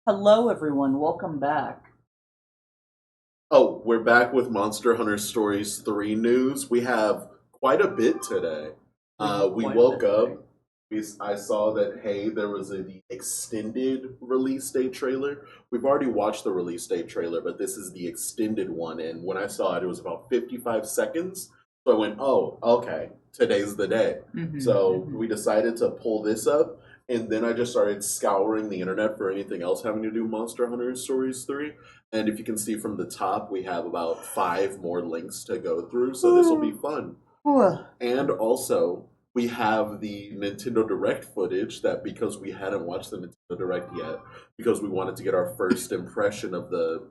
Hello, everyone. Welcome back. Oh, we're back with Monster Hunter Stories 3 news. We have quite a bit today. We have We quite a woke bit today. up. I saw that, hey, there was the extended release date trailer. We've already watched the release date trailer, but this is the extended one. And when I saw it, it was about 55 seconds. So I went, oh, okay, today's the day. So we decided to pull this up. And then I just started scouring the internet for anything else having to do Monster Hunter Stories 3. And if you can see from the top, we have about five more links to go through, so this will be fun. And also, we have the Nintendo Direct footage that because we hadn't watched the Nintendo Direct yet, because we wanted to get our first impression of the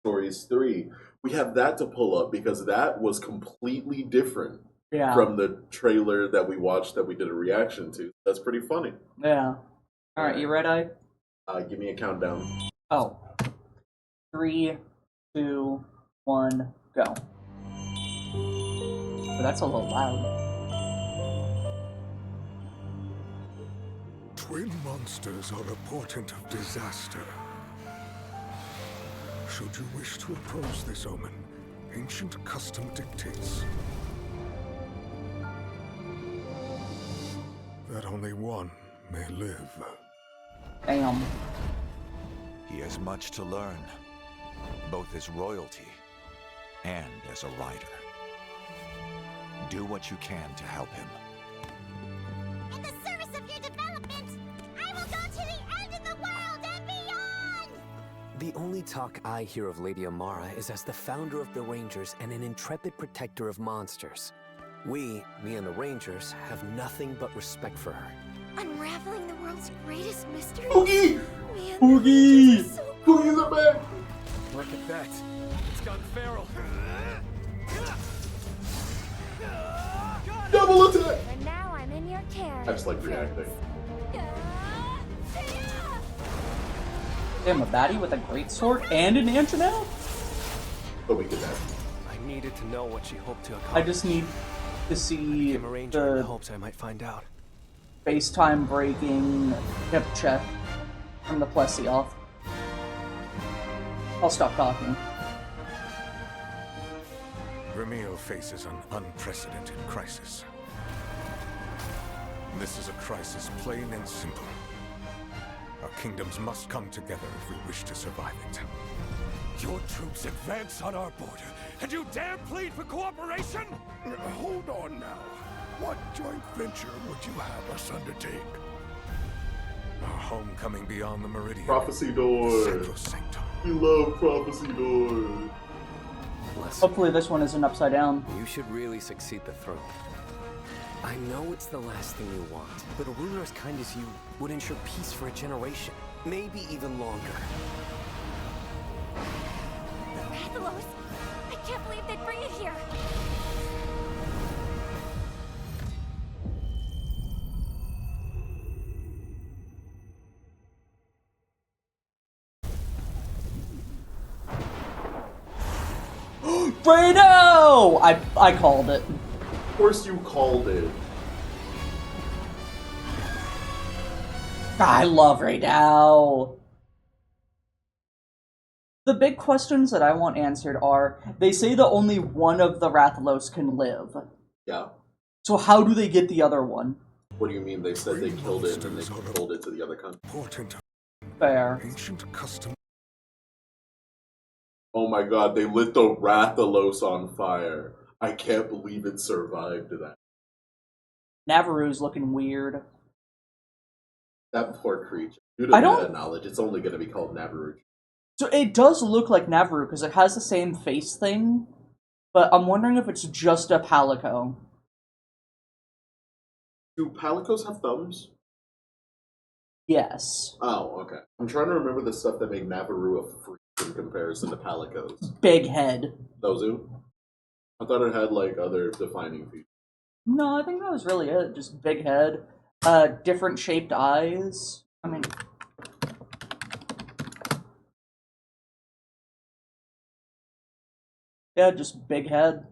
Stories 3, we have that to pull up because that was completely different Yeah. from the trailer that we watched that we did a reaction to. That's pretty funny. Yeah. All right, you ready? Give me a countdown. Oh. 3, 2, 1, go. Oh, that's a little loud. Twin monsters are a portent of disaster. Should you wish to oppose this omen, ancient custom dictates that only one may live. Damn. He has much to learn, both as royalty and as a rider. Do what you can to help him. In the service of your development, I will go to the end of the world and beyond! The only talk I hear of Lady Amara is as the founder of the Rangers and an intrepid protector of monsters. We, me and the Rangers, have nothing but respect for her. Unraveling the world's greatest mysteries? Oogie! Me and Oogie! the Rangers are so cool. Oogie's are back! Look at that. It's gone feral. Double attack! And now I'm in your care. I just like reacting. Damn, a baddie with a great sword and an antidote? But we get that. I needed to know what she hoped to I accomplish. just need to see became a ranger in the the hopes I might find out. FaceTime breaking hip check from the Plessy off. I'll stop talking. Vermeil faces an unprecedented crisis. This is a crisis plain and simple. Our kingdoms must come together if we wish to survive it. Your troops advance on our border, and you dare plead for cooperation? Hold on now. What joint venture would you have us undertake? Our homecoming beyond the meridian. Prophecy door. Sacrosanctum. We love Prophecy door. Listen, Hopefully this one isn't upside down. you should really succeed the throne. I know it's the last thing you want, but a ruler as kind as you would ensure peace for a generation, maybe even longer. The Rathalos! I can't believe they'd bring it here! Fredo! I called it. Of course you called it. I love Fredo. The big questions that I want answered are, they say that only one of the Rathalos can live. Yeah. So how do they get the other one? What do you mean? They said they killed it and they sold it to the other country. Portent of Fair. ancient custom. Oh my god, they lit the Rathalos on fire. I can't believe it survived that. Navarro's looking weird. That poor creature. Due I to don't- meta knowledge, it's only going to be called Navarro. So it does look like Navarro because it has the same face thing, but I'm wondering if it's just a Palico. Do Palicos have thumbs? Yes. Oh, okay. I'm trying to remember the stuff that made Navarro a freak in comparison to Palicos. Big head. Those who? I thought it had like other defining features. No, I think that was really it. Just big head. Different shaped eyes. I mean... Yeah, just big head.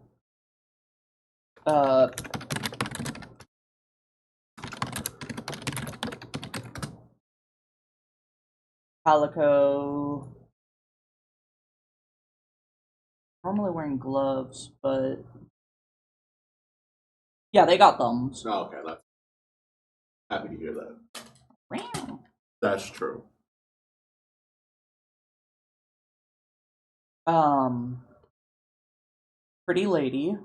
Calico. Normally wearing gloves, but yeah, they got thumbs. Oh, okay, that's happy to hear that. Meow. That's true. Pretty lady.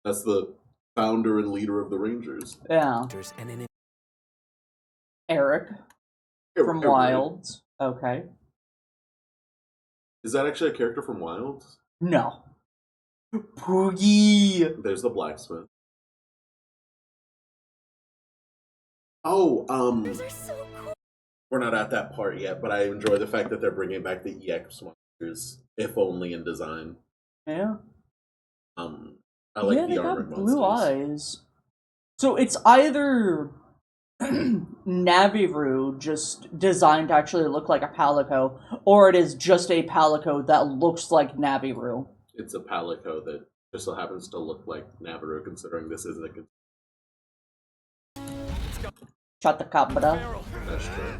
That's the founder and leader of the Rangers. Yeah. And an Eric from Right. Wilds. Okay. Is that actually a character from Wilds? No. Poogie. There's the blacksmith. Oh, Those are so cool. we're not at that part yet, but I enjoy the fact that they're bringing back the EX monsters, if only in design. Yeah. I like yeah, the they armored got blue monsters. eyes. So it's either Naviru just designed to actually look like a Palico, or it is just a Palico that looks like Naviru. It's a Palico that just so happens to look like Naviru, considering this isn't a good. Shut the capita. That's true.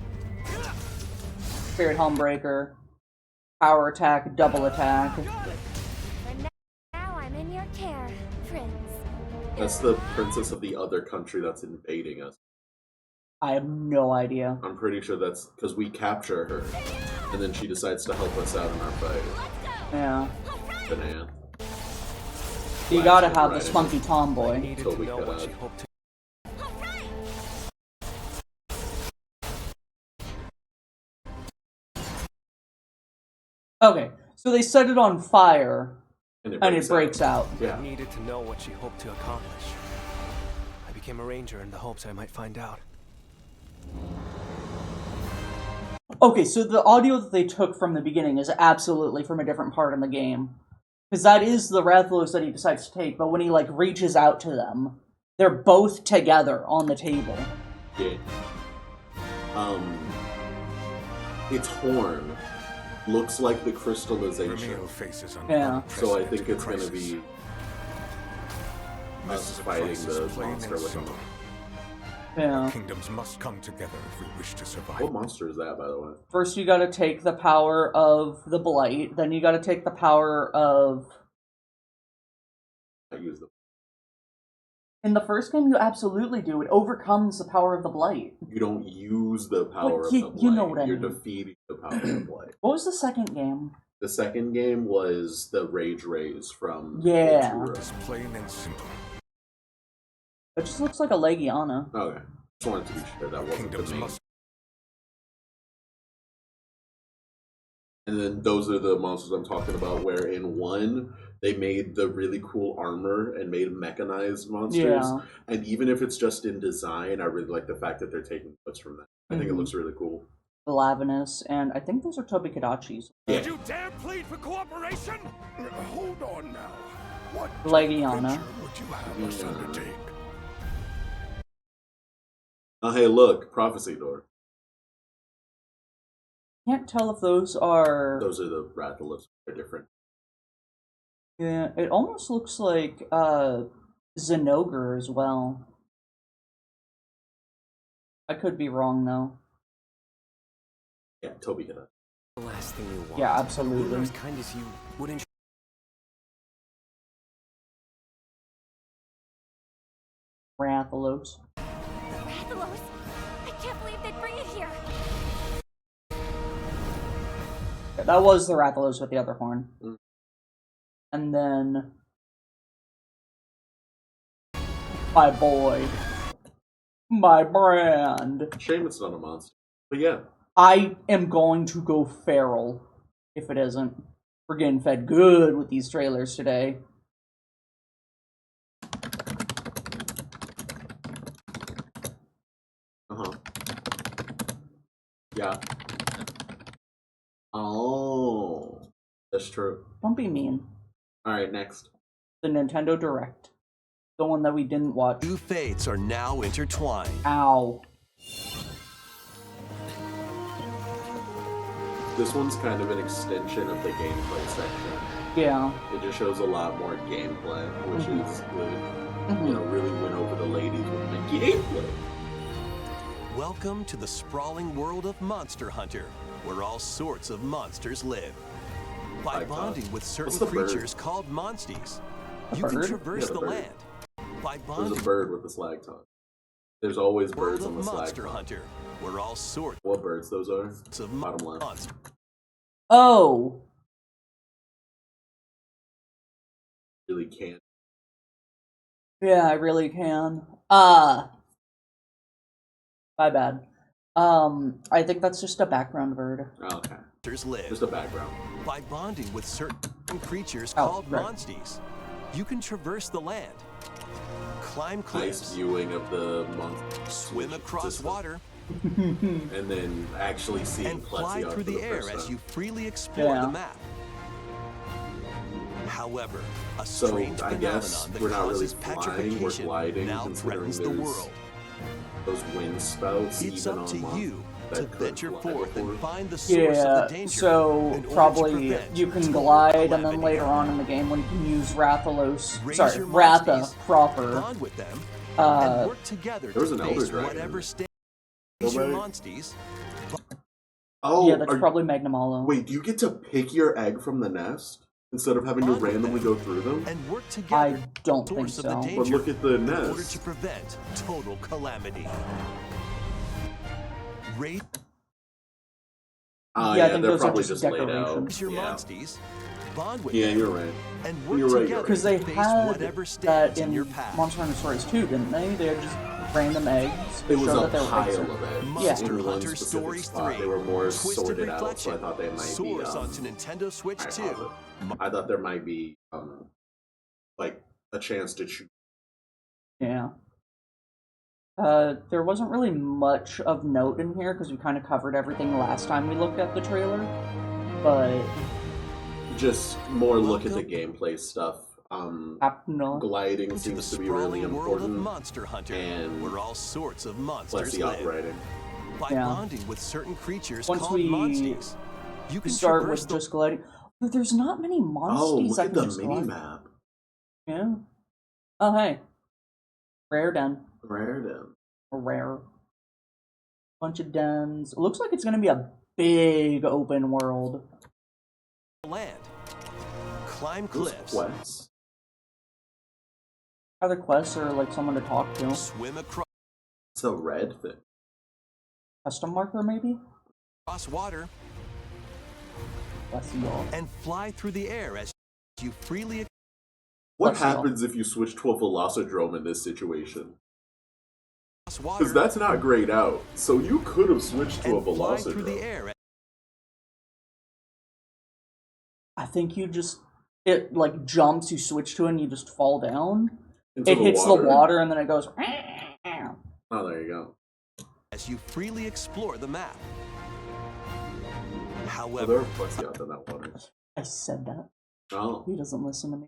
Spirit Homebreaker. Power attack, double attack. And now I'm in your care, Prince. That's the princess of the other country that's invading us. I have no idea. I'm pretty sure that's because we capture her, and then she decides to help us out in our fight. Yeah. Banana. You gotta have Right. the spunky tomboy. needed So to we know could, what she hoped to. Okay, so they set it on fire, And and it breaks out. Yeah. Needed to know what she hoped to accomplish. I became a ranger in the hopes I might find out. Okay, so the audio that they took from the beginning is absolutely from a different part in the game. Because that is the Rathalos that he decides to take, but when he, like, reaches out to them, they're both together on the table. Yeah. Its horn looks like the crystallization. Ramiro faces an Yeah. So I think unprecedented it's gonna crisis. be This us is a fighting crisis, the plain monster and with him. simple. Yeah. Kingdoms must come together if we wish to survive. What monster is that, by the way? First you gotta take the power of the Blight, then you gotta take the power of... I use the. In the first game, you absolutely do. It overcomes the power of the Blight. You don't use the power Well, of the blight. you know what I You're mean. defeating the power of the blight. What was the second game? The second game was the Rage Rays from Yeah. Ultura. It's plain and simple. It just looks like a Legiana. Okay. Just wanted to be sure that wasn't the Kingdoms main. must And then those are the monsters I'm talking about, where in one, they made the really cool armor and made mechanized monsters. Yeah. And even if it's just in design, I really like the fact that they're taking notes from that. I think it Mhm. looks really cool. Lavinus, and I think those are Tobikadachis. Did you dare plead for cooperation? Hold on now. What Legiana. adventure would you have us Yeah. undertake? Oh, hey, look, Prophecy Door. Can't tell if those are... Those are the Rathalos. They're different. Yeah, it almost looks like Zenogre as well. I could be wrong, though. Yeah, Toby Kata. The last thing you want. Yeah, Who absolutely. as kind as you wouldn't. Rathalos. Rathalos! I can't believe they'd bring it here! Yeah, that was the Rathalos with the other horn. Mm. And then... my boy. My brand. Shame it's not a monster. But yeah. I am going to go feral if it isn't. We're getting fed good with these trailers today. Uh-huh. Yeah. Oh. That's true. Don't be mean. Alright, next. The Nintendo Direct. The one that we didn't watch. Two fates are now intertwined. Ow. This one's kind of an extension of the gameplay section. Yeah. It just shows a lot more gameplay, which is good. Mhm. You know, really win over the ladies with the gameplay. Welcome to the sprawling world of Monster Hunter, where all sorts of monsters live. By bonding with certain creatures called monsties, you can traverse the land. By bonding There's a bird with the slag tongue. There's always birds on the slag Monster tongue. Hunter, where all sorts What birds those are? of Bottom left. monsters. Oh, Really can't. yeah, I really can. My bad. I think that's just a background bird. Oh, okay. Live. Just a background. By bonding with certain creatures Oh, called right. monsties, you can traverse the land, climb Nice cliffs, viewing of the monster. swim across water, And then actually seeing and fly Plexi through for the the air first as time. you freely explore Yeah. the map. However, a So, strange I guess phenomenon that we're not really causes flying, we're petrification gliding, now considering threatens the there's world. Those wind spouts, It's even up to on monsters you that to could venture fly forth before. and find the source of Yeah, the danger. so in order to probably prevent you can total glide, and then calamity. later on in the game, when you can use Rathalos, Raise sorry, your Ratha monsties, proper. bond with them, Uh, and work together there was to an Elder face Dragon. whatever stage your Nobody- monsties. Oh, yeah, that's are- probably Magnamalo. Wait, do you get to pick your egg from the nest instead of having to Bond with randomly them. go through them? And work I together don't think source of the so. danger But look at the in order to nest. prevent total calamity. Raise Oh, Yeah, I think they're those are probably just laid out. decorations. your Yeah. monsties, bond with Yeah, them, you're right. and work You're right, together Because they to face had whatever that stands in in your path. Monster Hunter Stories 2, didn't they? They had just random eggs to It was show a that they were pile eggs. of eggs Monster in one Hunter specific Stories spot. 3. They were more Twisted sorted out, so I Reflection. thought they might Source be. onto Nintendo Switch 2. I thought there might be like a chance to choose. Yeah. There wasn't really much of note in here because we kind of covered everything last time we looked at the trailer. But Just more look at the gameplay stuff. no. Gliding To the seems to be really sprawling world of important. Monster Hunter, and where all sorts of Plus monsters the live. upgrading. By Yeah. bonding with certain creatures Once called we monsties, you can start traverse with the just gliding. But there's not many Oh, monsties look that at can the just mini glide. map. Yeah. Oh hey. Rare den. Raritan. Rare. Bunch of dens. It looks like it's gonna be a big open world. land, climb Those cliffs, quests. Other quests are like someone to talk to. swim It's a red thing. Custom marker maybe? across water, Let's see y'all. and fly through the air as you freely What Let's see y'all. happens if you switch to a Velocidrome in this situation? across water Because that's not grayed out. So you could have switched to a and fly through the Velocidrome. air. I think you just it like jumps, you switch to it and you just fall down. Into It hits the water and then it goes Oh, there you go. As you freely explore the map. Well, However, they're flexi out in that water. I said that. Oh. He doesn't listen to me.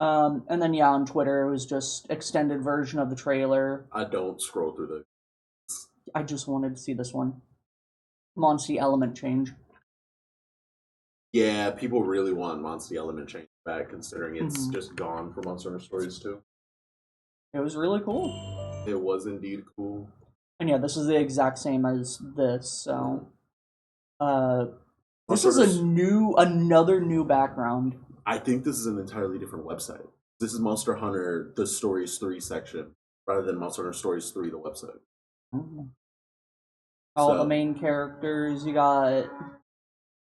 And then yeah, on Twitter it was just extended version of the trailer. I don't scroll through the. I just wanted to see this one. Monsty element change. Yeah, people really want Monster Element change back, considering it's Mhm. just gone from Monster Hunter Stories 2. It was really cool. It was indeed cool. And yeah, this is the exact same as this, so this Monster is Hunter's- another new background. I think this is an entirely different website. This is Monster Hunter, the Stories 3 section, rather than Monster Hunter Stories 3, the website. All the So- main characters, you got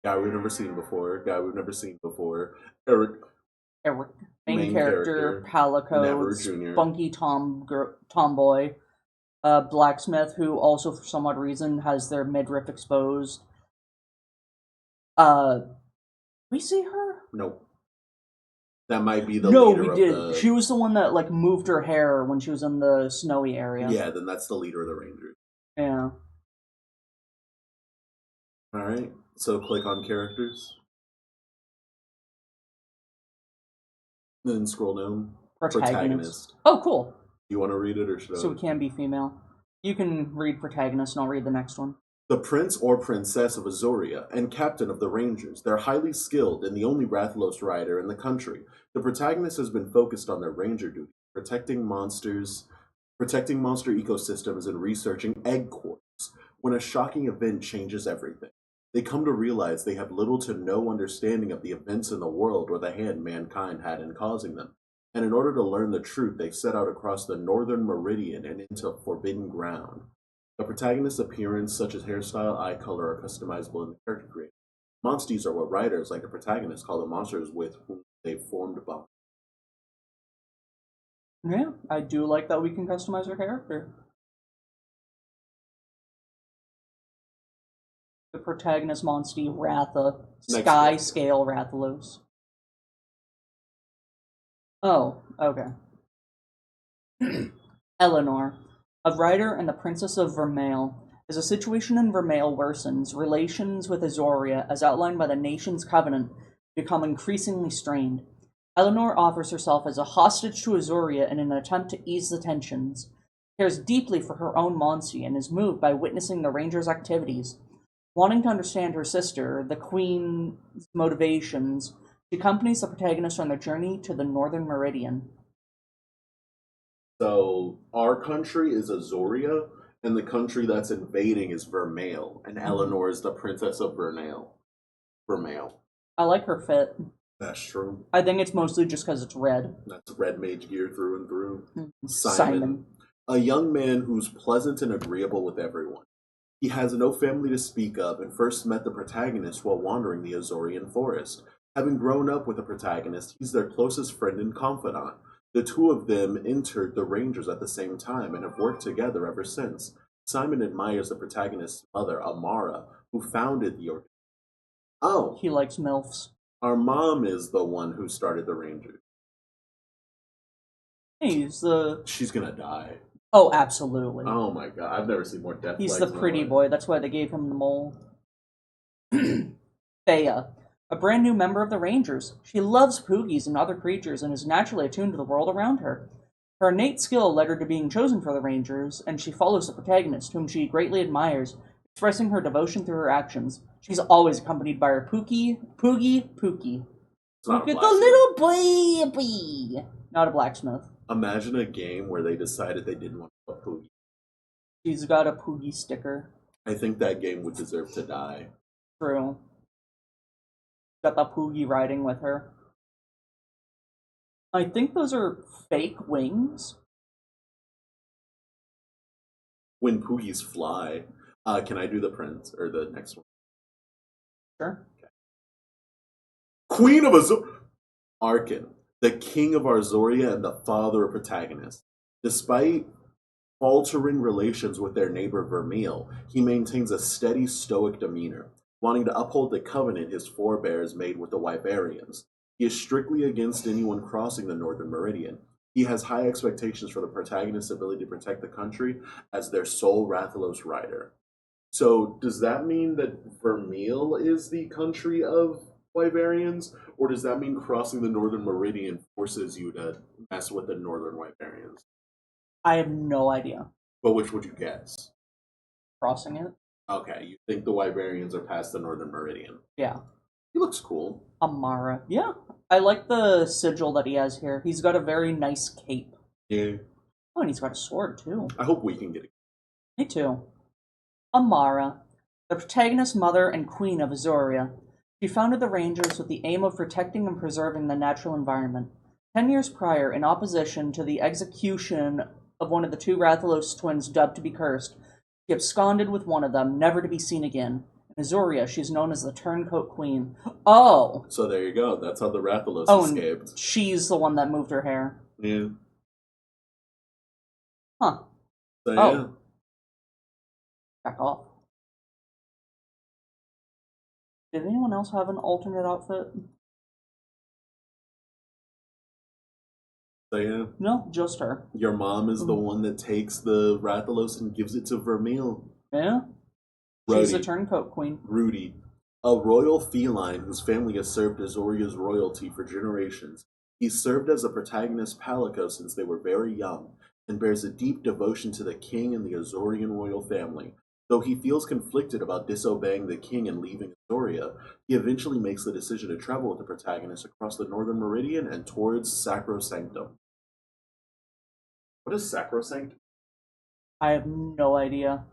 Guy we've never seen before. Eric, Eric, main Main character, character, Palico, Never Jr. spunky tomboy, blacksmith, who also for some odd reason has their midriff exposed. We see her? Nope. That might be the No, leader we of did. the... She was the one that like moved her hair when she was in the snowy area. Yeah, then that's the leader of the Rangers. Yeah. Alright, so click on characters. Then scroll down. Protagonist. Oh, cool. You want to read it or should I? So it can be female. You can read protagonist, and I'll read the next one. The prince or princess of Azuria and captain of the Rangers. They're highly skilled and the only Rathalos rider in the country. The protagonist has been focused on their ranger duty, protecting monsters protecting monster ecosystems and researching egg cores, when a shocking event changes everything. They come to realize they have little to no understanding of the events in the world or the hand mankind had in causing them. And in order to learn the truth, they set out across the northern meridian and into forbidden ground. The protagonist's appearance, such as hairstyle, eye color, are customizable in the character creator. Monsties are what writers, like the protagonist, call the monsters with whom they've formed bonds. Yeah, I do like that we can customize our character. The protagonist Monstie Ratha, Sky Scale Rathalos. Oh, okay. Eleanor, a writer and the Princess of Vermeil. As the situation in Vermeil worsens, relations with Azoria, as outlined by the nation's covenant, become increasingly strained. Eleanor offers herself as a hostage to Azoria in an attempt to ease the tensions, cares deeply for her own Monstie, and is moved by witnessing the Rangers' activities. Wanting to understand her sister, the Queen's motivations, she accompanies the protagonist on their journey to the Northern Meridian. So, our country is Azoria, and the country that's invading is Vermeil, and Eleanor is the Princess of Vermeil. I like her fit. That's true. I think it's mostly just because it's red. That's red mage gear through and through. Simon. A young man who's pleasant and agreeable with everyone. He has no family to speak of and first met the protagonist while wandering the Azorian forest. Having grown up with the protagonist, he's their closest friend and confidant. The two of them entered the Rangers at the same time and have worked together ever since. Simon admires the protagonist's mother, Amara, who founded the organization. Oh, he likes MILFs. Our mom is the one who started the Rangers. She's gonna die. Oh, absolutely. Oh my god, I've never seen more death. He's the pretty boy, that's why they gave him the mole. Thea, a brand new member of the Rangers. She loves Poogies and other creatures and is naturally attuned to the world around her. Her innate skill led her to being chosen for the Rangers, and she follows the protagonist, whom she greatly admires, expressing her devotion through her actions. She's always accompanied by her Poogie. Look at the little baby! Not a blacksmith. Imagine a game where they decided they didn't want a Poogie. She's got a Poogie sticker. I think that game would deserve to die. True. Got the Poogie riding with her. I think those are fake wings. When Poogies fly. Can I do the prince or the next one? Sure. Okay. Queen of Arkin, the king of Arzoria and the father of protagonists. Despite faltering relations with their neighbor Vermeil, he maintains a steady, stoic demeanor, wanting to uphold the covenant his forebears made with the Wyverians. He is strictly against anyone crossing the Northern Meridian. He has high expectations for the protagonist's ability to protect the country as their sole Rathalos rider. So, does that mean that Vermeil is the country of Wyverians, or does that mean crossing the Northern Meridian forces you to mess with the Northern Wyverians? I have no idea. But which would you guess? Crossing it? Okay, you think the Wyverians are past the Northern Meridian? Yeah. He looks cool. Amara. Yeah. I like the sigil that he has here. He's got a very nice cape. Yeah. Oh, and he's got a sword, too. I hope we can get it. Me too. Amara, the protagonist's mother and queen of Azoria. She founded the Rangers with the aim of protecting and preserving the natural environment. 10 years prior, in opposition to the execution of one of the two Rathalos twins dubbed to be cursed, she absconded with one of them, never to be seen again. In Azoria, she's known as the Turncoat Queen. Oh! So there you go. That's how the Rathalos escaped. And she's the one that moved her hair. Yeah. Huh. So, yeah. Back off. Did anyone else have an alternate outfit? So yeah. No, just her. Your mom is the one that takes the Rathalos and gives it to Vermeil. Yeah? She's a Turncoat Queen. Rudy, a royal feline whose family has served Azoria's royalty for generations. He's served as a protagonist Palico since they were very young, and bears a deep devotion to the king and the Azorian royal family. Though he feels conflicted about disobeying the king and leaving Azoria, he eventually makes the decision to travel with the protagonist across the Northern Meridian and towards Sacrosanctum. What is Sacrosanctum? I have no idea.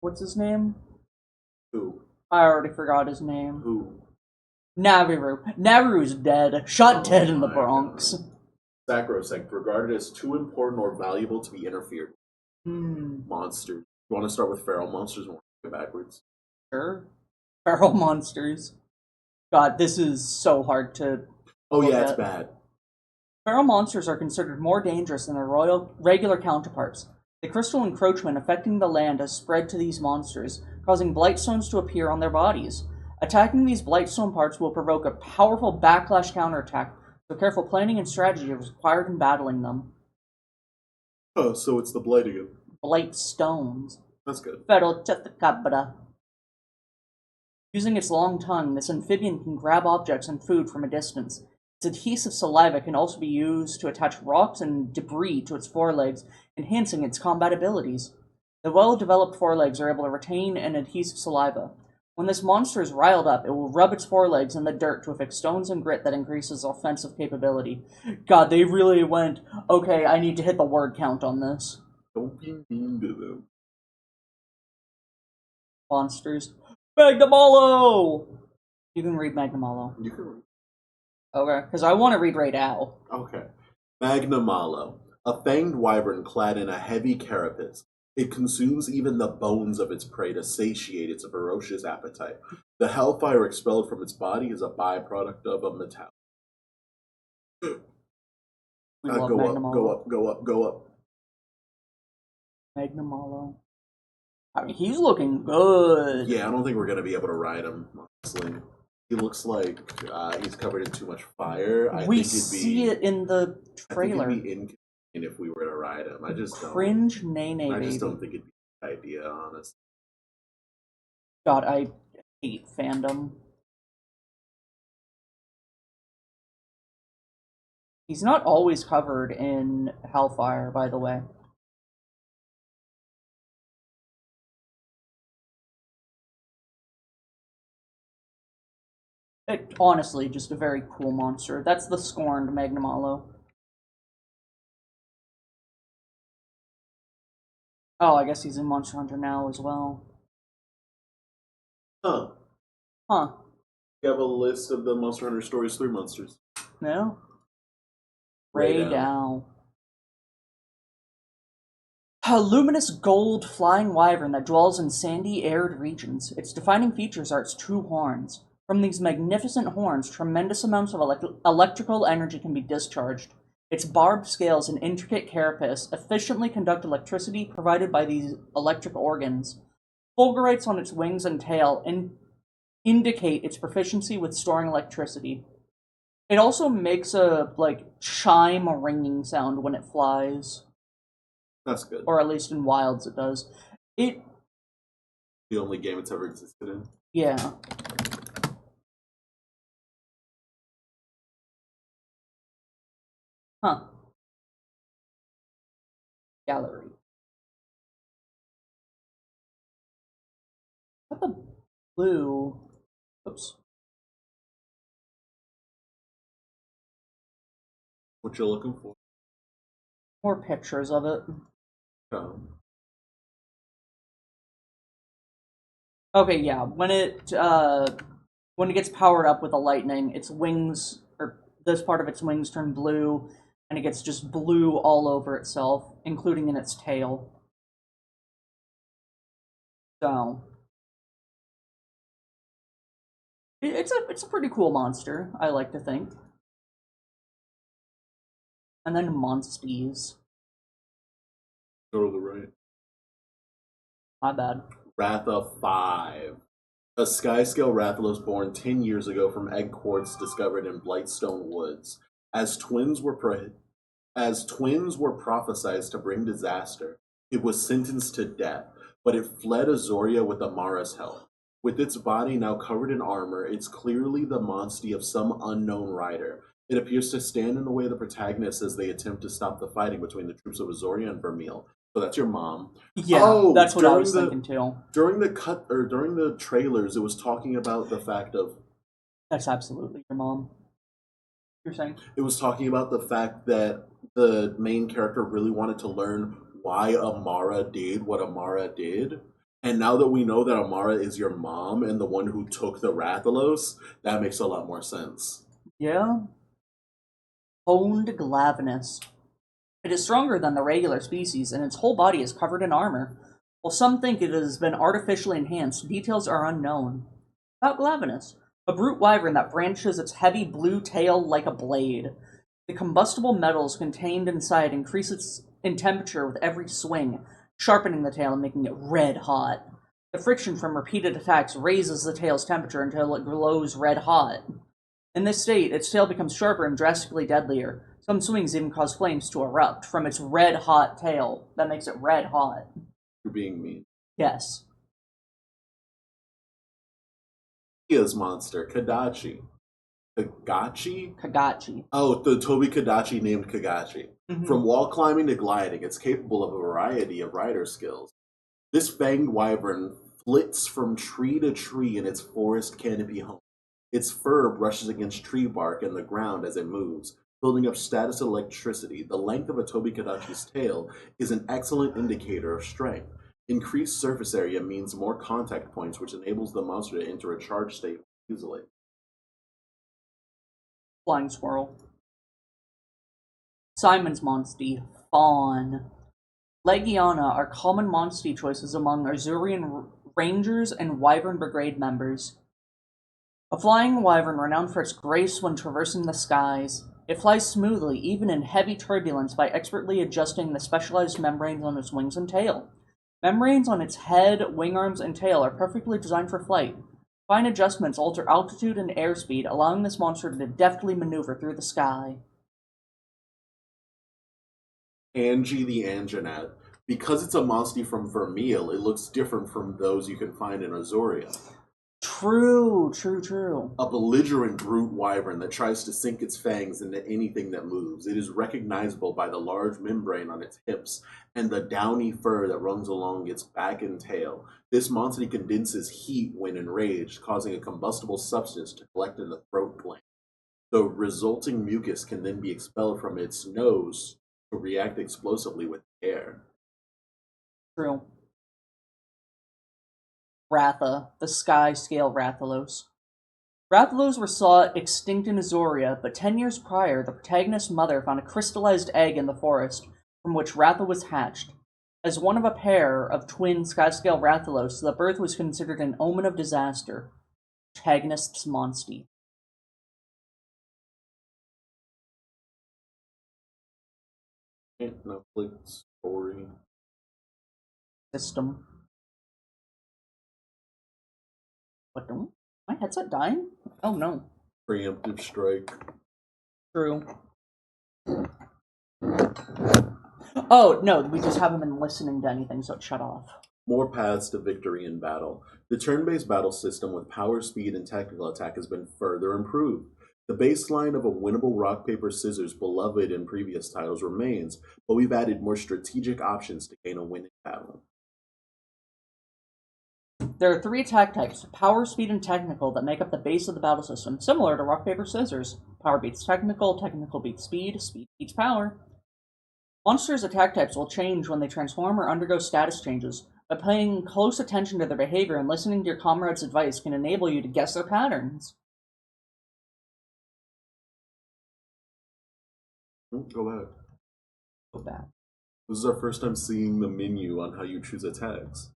What's his name? Who? I already forgot his name. Who? Naviru. Naviru's dead. Shot dead in the Bronx. God. Sacrosanct, regarded as too important or valuable to be interfered. Monsters. You want to start with feral monsters and work backwards? Sure. Feral monsters. God, this is so hard to. Oh yeah, it's bad. Feral monsters are considered more dangerous than their regular counterparts. The crystal encroachment affecting the land has spread to these monsters, causing blightstones to appear on their bodies. Attacking these blightstone parts will provoke a powerful backlash counterattack, so careful planning and strategy is required in battling them. Oh, so it's the blight again. Blightstones. That's good. Feral Chetacabra. Using its long tongue, this amphibian can grab objects and food from a distance. Its adhesive saliva can also be used to attach rocks and debris to its forelegs, enhancing its combat abilities. The well-developed forelegs are able to retain an adhesive saliva. When this monster is riled up, it will rub its forelegs in the dirt to affix stones and grit that increases offensive capability. God, they really went, okay, I need to hit the word count on this. Don't be mean to them. Monsters. Magnamalo! You can read Magnamalo. You can read. Okay, because I want to read right now. Okay. Magnamalo, a fanged wyvern clad in a heavy carapace. It consumes even the bones of its prey to satiate its ferocious appetite. The hellfire expelled from its body is a byproduct of a metal. Go up. Magnamalo. I mean, he's looking good. Yeah, I don't think we're going to be able to ride him, honestly. He looks like he's covered in too much fire. We see it in the trailer. I think it'd be inconvenient if we were to ride him. I just Cringe, nay, I just don't think it'd be a good idea, honestly. God, I hate fandom. He's not always covered in hellfire, by the way. Honestly, just a very cool monster. That's the scorned Magnamalo. Oh, I guess he's in Monster Hunter now as well. Huh. Huh. You have a list of the Monster Hunter Stories 3 monsters. No? Raydao. A luminous gold flying wyvern that dwells in sandy, arid regions. Its defining features are its two horns. From these magnificent horns, tremendous amounts of electrical energy can be discharged. Its barbed scales and intricate carapace efficiently conduct electricity provided by these electric organs. Fulgurates on its wings and tail indicate its proficiency with storing electricity. It also makes a, chime ringing sound when it flies. That's good. Or at least in Wilds it does. The only game it's ever existed in? Yeah. Huh. Gallery. What the blue? Oops. What you looking for? More pictures of it. Okay, yeah. When it gets powered up with the lightning, its wings, or this part of its wings, turn blue, and it gets just blue all over itself, including in its tail. So it's a pretty cool monster, I like to think. And then Monsties. Go to the right. My bad. Ratha 5. A Skyscale Rathalos born 10 years ago from egg quartz discovered in Blightstone Woods. As twins were prophesized to bring disaster, it was sentenced to death, but it fled Azoria with Amara's help. With its body now covered in armor, it's clearly the Monstie of some unknown rider. It appears to stand in the way of the protagonists as they attempt to stop the fighting between the troops of Azoria and Vermeil. So that's your mom. Yeah, that's what I was thinking too. During the trailers, it was talking about the fact of... That's absolutely your mom. You're saying? It was talking about the fact that the main character really wanted to learn why Amara did what Amara did. And now that we know that Amara is your mom and the one who took the Rathalos, that makes a lot more sense. Yeah. Honed Glavenus. It is stronger than the regular species, and its whole body is covered in armor. While some think it has been artificially enhanced, details are unknown. About Glavenus, a brute wyvern that branches its heavy blue tail like a blade. The combustible metals contained inside increase in temperature with every swing, sharpening the tail and making it red hot. The friction from repeated attacks raises the tail's temperature until it glows red hot. In this state, its tail becomes sharper and drastically deadlier. Some swings even cause flames to erupt from its red-hot tail. That makes it red hot. You're being mean. Yes. Kia's monster, Kadachi. Kagachi? Kagachi. Oh, the Toby Kadachi named Kagachi. Mm-hmm. From wall climbing to gliding, it's capable of a variety of rider skills. This fanged wyvern flits from tree to tree in its forest canopy home. Its fur brushes against tree bark and the ground as it moves, building up status electricity. The length of a Toby Kadachi's tail is an excellent indicator of strength. Increased surface area means more contact points, which enables the monster to enter a charged state easily. Flying squirrel. Simon's Monstie, Fawn. Legiana are common Monstie choices among Azurian Rangers and Wyvern Brigade members. A flying wyvern renowned for its grace when traversing the skies. It flies smoothly, even in heavy turbulence, by expertly adjusting the specialized membranes on its wings and tail. Membranes on its head, wing arms, and tail are perfectly designed for flight. Fine adjustments alter altitude and airspeed, allowing this monster to deftly maneuver through the sky. Angie the Anjanath. Because it's a Monstie from Vermeil, it looks different from those you can find in Azuria. True. A belligerent brute wyvern that tries to sink its fangs into anything that moves. It is recognizable by the large membrane on its hips and the downy fur that runs along its back and tail. This monster condenses heat when enraged, causing a combustible substance to collect in the throat gland. The resulting mucus can then be expelled from its nose to react explosively with air. True. Ratha, the sky-scale Rathalos. Rathalos were thought extinct in Azuria, but 10 years prior, the protagonist's mother found a crystallized egg in the forest from which Ratha was hatched. As one of a pair of twin sky-scale Rathalos, the birth was considered an omen of disaster. Protagonist's Monstie. Netflix story. System. What don't? My headset dying? Oh no. Preemptive strike. True. Oh no, we just haven't been listening to anything, so it shut off. More paths to victory in battle. The turn-based battle system with power, speed, and tactical attack has been further improved. The baseline of a winnable rock, paper, scissors beloved in previous titles remains, but we've added more strategic options to gain a winning battle. There are 3 attack types, power, speed, and technical, that make up the base of the battle system, similar to rock, paper, scissors. Power beats technical, technical beats speed, speed beats power. Monsters' attack types will change when they transform or undergo status changes. By paying close attention to their behavior and listening to your comrade's advice can enable you to guess their patterns. Go back. Go back. This is our first time seeing the menu on how you choose attacks.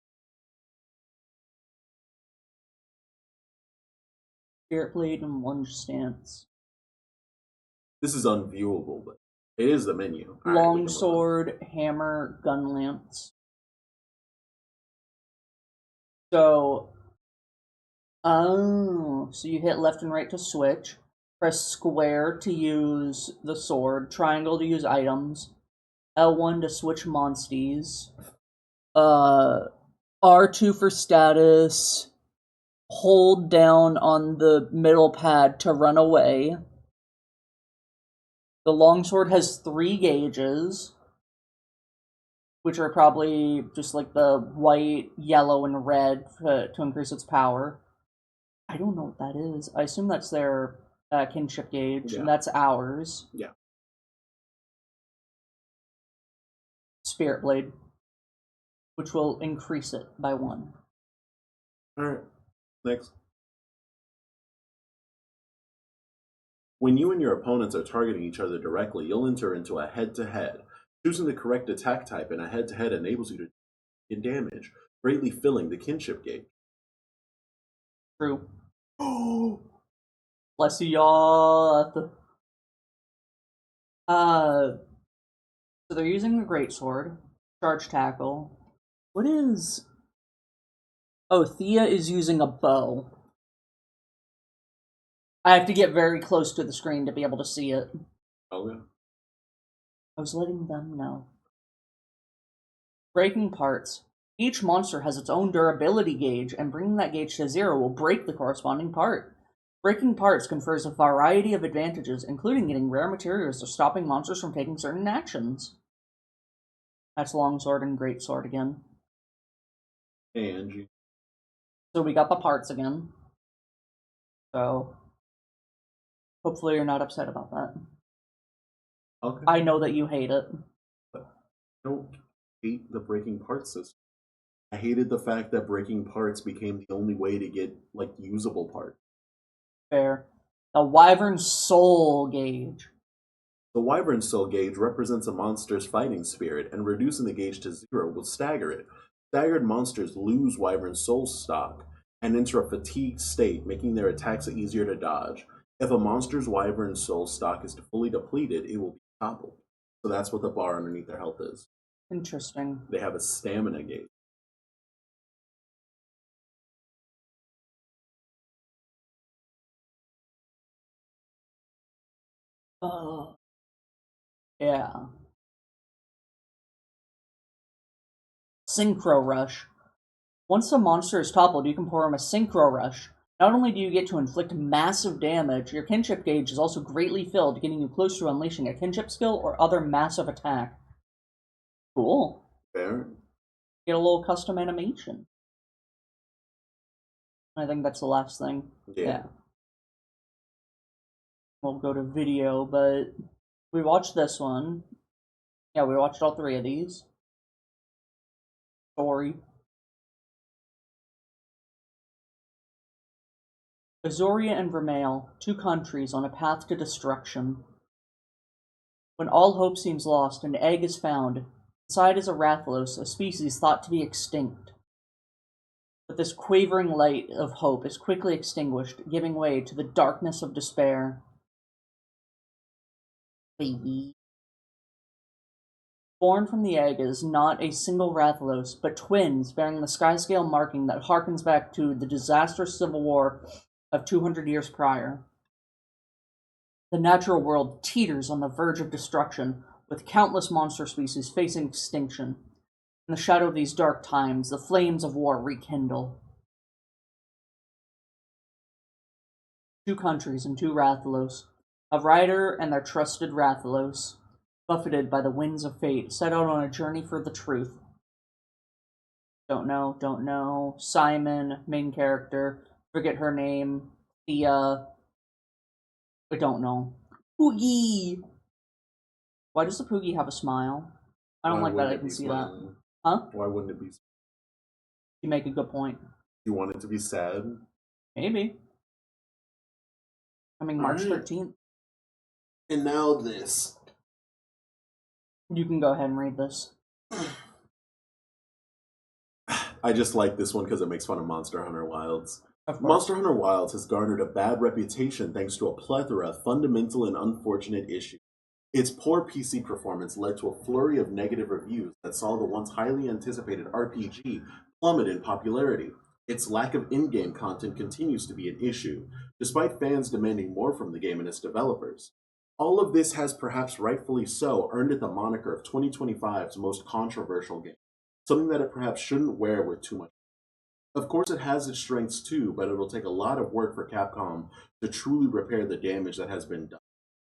Spirit Blade and Lunge Stance. This is unviewable, but it is the menu. Longsword, Hammer, Gun Lance. So you hit left and right to switch. Press square to use the sword. Triangle to use items. L1 to switch monsties. R2 for status. Hold down on the middle pad to run away. The longsword has 3 gauges, which are probably just like the white, yellow, and red to increase its power. I don't know what that is. I assume that's their kinship gauge, Yeah. and that's ours. Yeah. Spirit Blade, which will increase it by 1. Alright, next. When you and your opponents are targeting each other directly, you'll enter into a head-to-head. Choosing the correct attack type in a head-to-head enables you to get damage, greatly filling the kinship gauge. True. Bless you, y'all. So they're using the greatsword, charge tackle. What is? Oh, Thea is using a bow. I have to get very close to the screen to be able to see it. Okay. I was letting them know. Breaking parts. Each monster has its own durability gauge, and bringing that gauge to 0 will break the corresponding part. Breaking parts confers a variety of advantages, including getting rare materials or stopping monsters from taking certain actions. That's longsword and greatsword again. And So we got the parts again. So hopefully you're not upset about that. okay. I know that you hate it. I don't hate the breaking parts system. I hated the fact that breaking parts became the only way to get, like, usable parts. Fair. The Wyvern Soul gauge. The Wyvern Soul gauge represents a monster's fighting spirit, and reducing the gauge to 0 will stagger it. Staggered monsters lose Wyvern Soul stock and enter a fatigued state, making their attacks easier to dodge. If a monster's Wyvern Soul stock is fully depleted, it will be toppled. So that's what the bar underneath their health is. Interesting. They have a stamina gauge. Oh. Yeah. Synchro Rush. Once a monster is toppled, you can perform a Synchro Rush. Not only do you get to inflict massive damage, your kinship gauge is also greatly filled, getting you close to unleashing a kinship skill or other massive attack. Cool. Fair. Get a little custom animation. I think that's the last thing. Yeah. We'll go to video, but we watched this one. Yeah, we watched all 3 of these. Story. Azoria and Vermeil, 2 countries on a path to destruction. When all hope seems lost, an egg is found. Inside is a Rathalos, a species thought to be extinct. But this quavering light of hope is quickly extinguished, giving way to the darkness of despair. Baby. Born from the egg is not a single Rathalos, but twins bearing the sky-scale marking that harkens back to the disastrous civil war of 200 years prior. The natural world teeters on the verge of destruction, with countless monster species facing extinction. In the shadow of these dark times, the flames of war rekindle. 2 countries and 2 Rathalos. A rider and their trusted Rathalos, buffeted by the winds of fate, set out on a journey for the truth. Don't know. Simon, main character, forget her name. Thea, I don't know. Poogie! Why does the Poogie have a smile? I don't like that I can see that. Huh? Why wouldn't it be? You make a good point. You want it to be sad? Maybe. Coming March 13th. And now this. You can go ahead and read this. I just like this one because it makes fun of Monster Hunter Wilds. Monster Hunter Wilds has garnered a bad reputation thanks to a plethora of fundamental and unfortunate issues. Its poor PC performance led to a flurry of negative reviews that saw the once highly anticipated RPG plummet in popularity. Its lack of in-game content continues to be an issue, despite fans demanding more from the game and its developers. All of this has, perhaps rightfully so, earned it the moniker of 2025's most controversial game, something that it perhaps shouldn't wear with too much. Of course, it has its strengths too, but it'll take a lot of work for Capcom to truly repair the damage that has been done.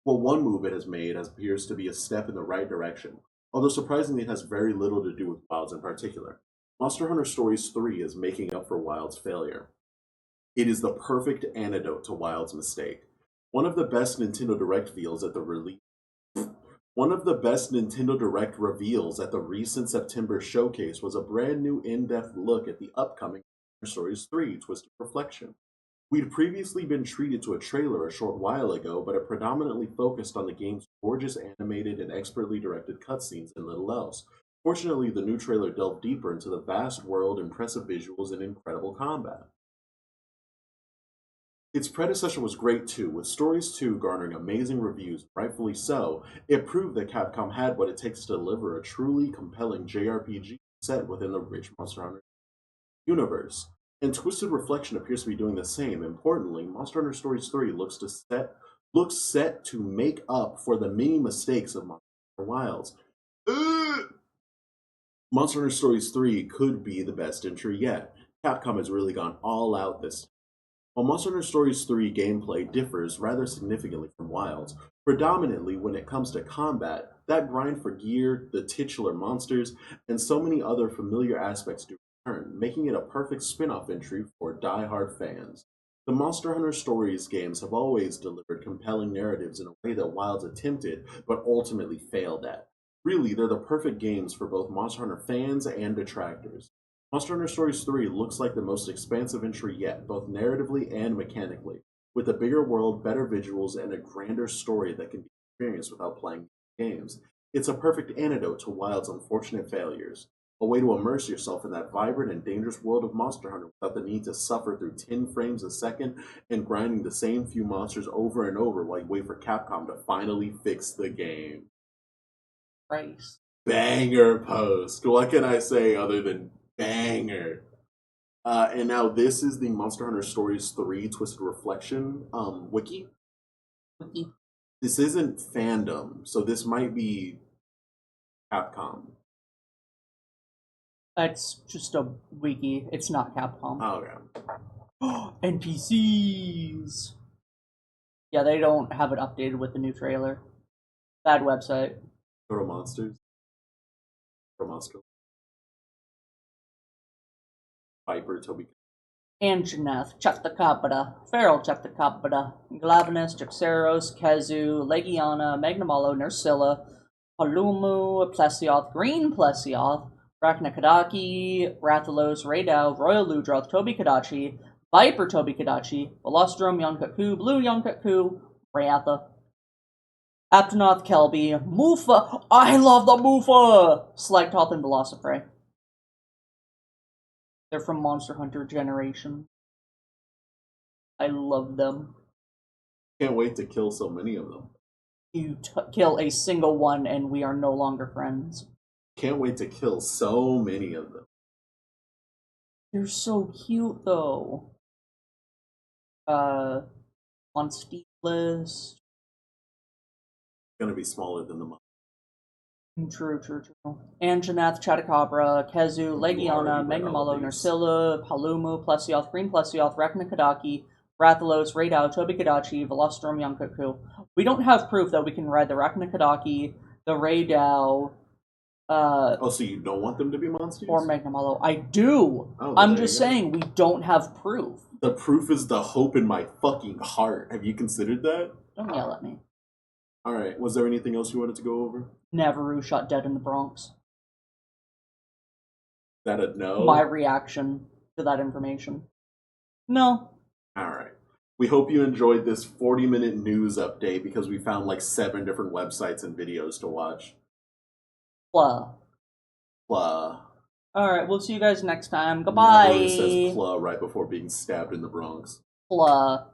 Well, one move it has made appears to be a step in the right direction, although surprisingly it has very little to do with Wilds in particular. Monster Hunter Stories 3 is making up for Wilds' failure. It is the perfect antidote to Wilds' mistake. One of the best Nintendo Direct reveals at the recent September showcase was a brand new in-depth look at the upcoming Stories 3 Twisted Reflection. We'd previously been treated to a trailer a short while ago, but it predominantly focused on the game's gorgeous animated and expertly directed cutscenes and little else. Fortunately, the new trailer delved deeper into the vast world, impressive visuals, and incredible combat. Its predecessor was great too, with Stories 2 garnering amazing reviews, rightfully so. It proved that Capcom had what it takes to deliver a truly compelling JRPG set within the rich Monster Hunter universe. And Twisted Reflection appears to be doing the same. Importantly, Monster Hunter Stories 3 looks set to make up for the many mistakes of Monster Hunter Wilds. Monster Hunter Stories 3 could be the best entry yet. Capcom has really gone all out this time. While Monster Hunter Stories 3 gameplay differs rather significantly from Wilds, predominantly when it comes to combat, that grind for gear, the titular monsters, and so many other familiar aspects do return, making it a perfect spin-off entry for die-hard fans. The Monster Hunter Stories games have always delivered compelling narratives in a way that Wilds attempted, but ultimately failed at. Really, they're the perfect games for both Monster Hunter fans and detractors. Monster Hunter Stories 3 looks like the most expansive entry yet, both narratively and mechanically, with a bigger world, better visuals, and a grander story that can be experienced without playing games. It's a perfect antidote to Wild's unfortunate failures, a way to immerse yourself in that vibrant and dangerous world of Monster Hunter without the need to suffer through 10 frames a second and grinding the same few monsters over and over while you wait for Capcom to finally fix the game. Right. Banger post. What can I say other than banger? And now this is the Monster Hunter Stories 3 Twisted Reflection wiki. This isn't fandom, so this might be Capcom. It's just a wiki. It's not Capcom. Oh, okay. NPCs! Yeah, they don't have it updated with the new trailer. Bad website. Go to Monsters. Go to Monster. Viper, Toby. Anjanath, Chaptacabada, Feral Chaptacabada, Glavenus, Jaxeros, Kezu, Legiana, Magnamalo, Nursilla, Palumu, Plesioth, Green Plesioth, Raknakadaki, Rathalos, Raydao, Royal Ludroth, Toby Kadachi, Viper Toby Kadachi, Velostrom, Yonkaku, Blue Yonkaku, Ratha, Aptonoth, Kelby, Mufa, I love the Mufa! Slagtoth and Velocifray. They're from Monster Hunter Generation. I love them. Can't wait to kill so many of them. You kill a single one and we are no longer friends. Can't wait to kill so many of them. They're so cute though. Monstifless. Gonna be smaller than the monster. True. Anjanath, Chatacabra, Kezu, Legiana, Magnamalo, Nursilla, Palumu, Plesioth, Green Plesioth, Raknakadaki, Rathalos, Raydao, Toby Kadachi, Velostrom, Yonkaku. We don't have proof that we can ride the Raknakadaki, the Raydao, so you don't want them to be monsters? Or Magnamalo. I do! Oh, I'm just saying, we don't have proof. The proof is the hope in my fucking heart. Have you considered that? Don't yell at me. Alright, was there anything else you wanted to go over? Navaroo shot dead in the Bronx. Is that a no? My reaction to that information. No. Alright. We hope you enjoyed this 40-minute news update because we found like 7 different websites and videos to watch. Plah. Alright, we'll see you guys next time. Goodbye. Navaroo says plah right before being stabbed in the Bronx. Plah.